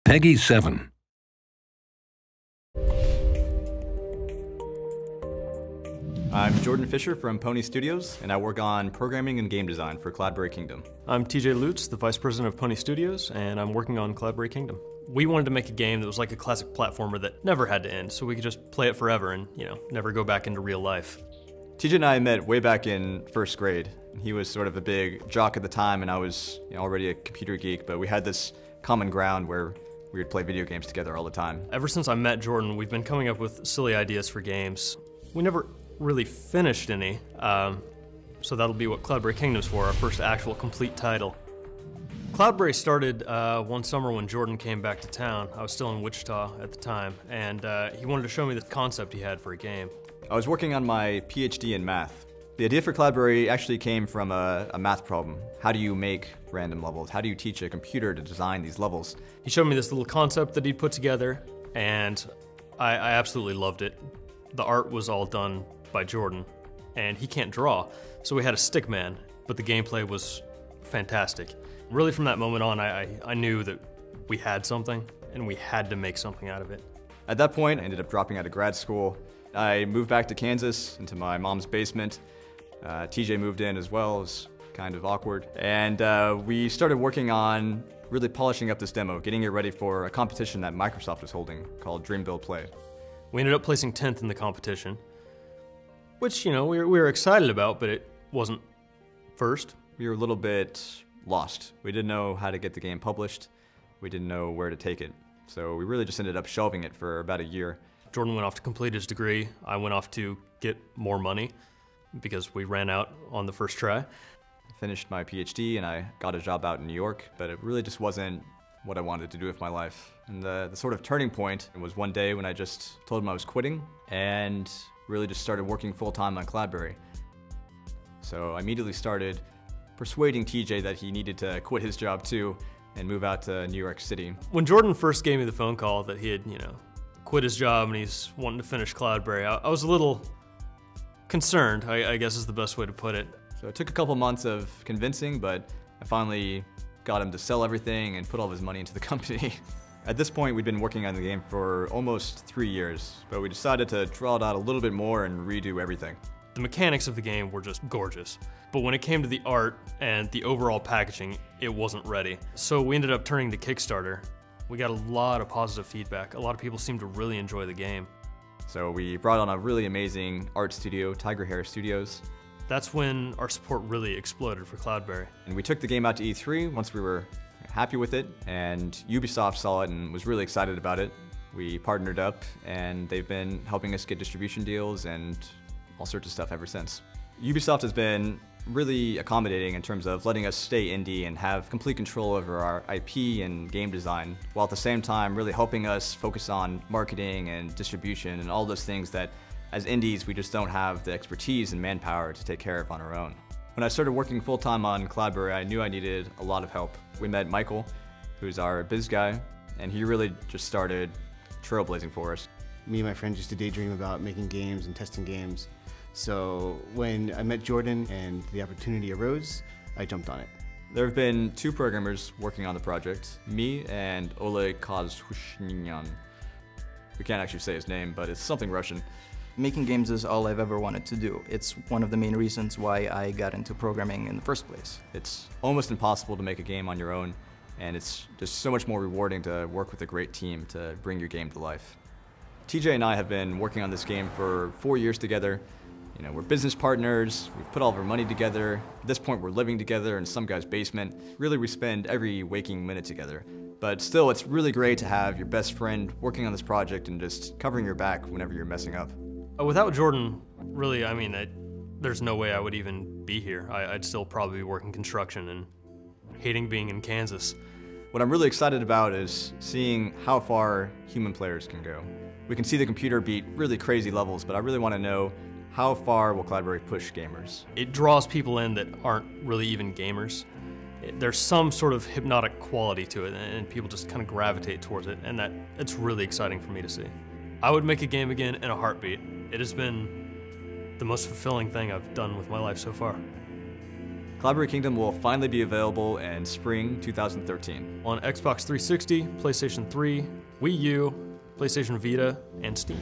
Peggy 7. I'm Jordan Fisher from Pony Studios, and I work on programming and game design for CLOUDBERRY Kingdom. I'm TJ Lutz, the Vice President of Pony Studios, and I'm working on CLOUDBERRY Kingdom. We wanted to make a game that was like a classic platformer that never had to end, so we could just play it forever and, never go back into real life. TJ and I met way back in first grade. He was sort of a big jock at the time, and I was already a computer geek, but we had this common ground where we would play video games together all the time. Ever since I met Jordan, we've been coming up with silly ideas for games. We never really finished any, so that'll be what CLOUDBERRY Kingdom's for, our first actual complete title. CLOUDBERRY started one summer when Jordan came back to town. I was still in Wichita at the time, and he wanted to show me the concept he had for a game. I was working on my PhD in math. The idea for CLOUDBERRY actually came from a math problem. How do you make random levels? How do you teach a computer to design these levels? He showed me this little concept that he'd put together, and I absolutely loved it. The art was all done by Jordan, and he can't draw, so we had a stick man, but the gameplay was fantastic. Really from that moment on, I knew that we had something, and we had to make something out of it. At that point, I ended up dropping out of grad school. I moved back to Kansas, into my mom's basement. TJ moved in as well. It was kind of awkward. And we started working on really polishing up this demo, getting it ready for a competition that Microsoft was holding called Dream Build Play. We ended up placing 10th in the competition, which, we were excited about, but it wasn't first. We were a little bit lost. We didn't know how to get the game published. We didn't know where to take it. So we really just ended up shelving it for about a year. Jordan went off to complete his degree. I went off to get more money because we ran out on the first try. I finished my PhD and I got a job out in New York, but it really just wasn't what I wanted to do with my life. And the sort of turning point was one day when I just told him I was quitting and really just started working full-time on CLOUDBERRY. So I immediately started persuading TJ that he needed to quit his job too and move out to New York City. When Jordan first gave me the phone call that he had, quit his job and he's wanting to finish CLOUDBERRY, I was a little concerned, I guess is the best way to put it. So it took a couple months of convincing, but I finally got him to sell everything and put all of his money into the company. At this point, we'd been working on the game for almost 3 years, but we decided to draw it out a little bit more and redo everything. The mechanics of the game were just gorgeous, but when it came to the art and the overall packaging, it wasn't ready. So we ended up turning to Kickstarter. We got a lot of positive feedback. A lot of people seemed to really enjoy the game. So we brought on a really amazing art studio, Tiger Hair Studios. That's when our support really exploded for CLOUDBERRY. And we took the game out to E3 once we were happy with it, and Ubisoft saw it and was really excited about it. We partnered up, and they've been helping us get distribution deals and all sorts of stuff ever since. Ubisoft has been really accommodating in terms of letting us stay indie and have complete control over our IP and game design, while at the same time really helping us focus on marketing and distribution and all those things that as indies we just don't have the expertise and manpower to take care of on our own. When I started working full-time on CLOUDBERRY, I knew I needed a lot of help. We met Michael, who's our biz guy, and he really just started trailblazing for us. Me and my friends used to daydream about making games and testing games. So when I met Jordan and the opportunity arose, I jumped on it. There have been 2 programmers working on the project, me and Oleg Kozhushnyan. We can't actually say his name, but it's something Russian. Making games is all I've ever wanted to do. It's one of the main reasons why I got into programming in the first place. It's almost impossible to make a game on your own, and it's just so much more rewarding to work with a great team to bring your game to life. TJ and I have been working on this game for 4 years together. We're business partners, we've put all of our money together. At this point, we're living together in some guy's basement. Really, we spend every waking minute together. But still, it's really great to have your best friend working on this project and just covering your back whenever you're messing up. Without Jordan, really, there's no way I would even be here. I'd still probably be working construction and hating being in Kansas. What I'm really excited about is seeing how far human players can go. We can see the computer beat really crazy levels, but I really want to know how far will CLOUDBERRY push gamers? It draws people in that aren't really even gamers. There's some sort of hypnotic quality to it, and people just kind of gravitate towards it, and it's really exciting for me to see. I would make a game again in a heartbeat. It has been the most fulfilling thing I've done with my life so far. Cloudberry Kingdom will finally be available in spring 2013. On Xbox 360, PlayStation 3, Wii U, PlayStation Vita, and Steam.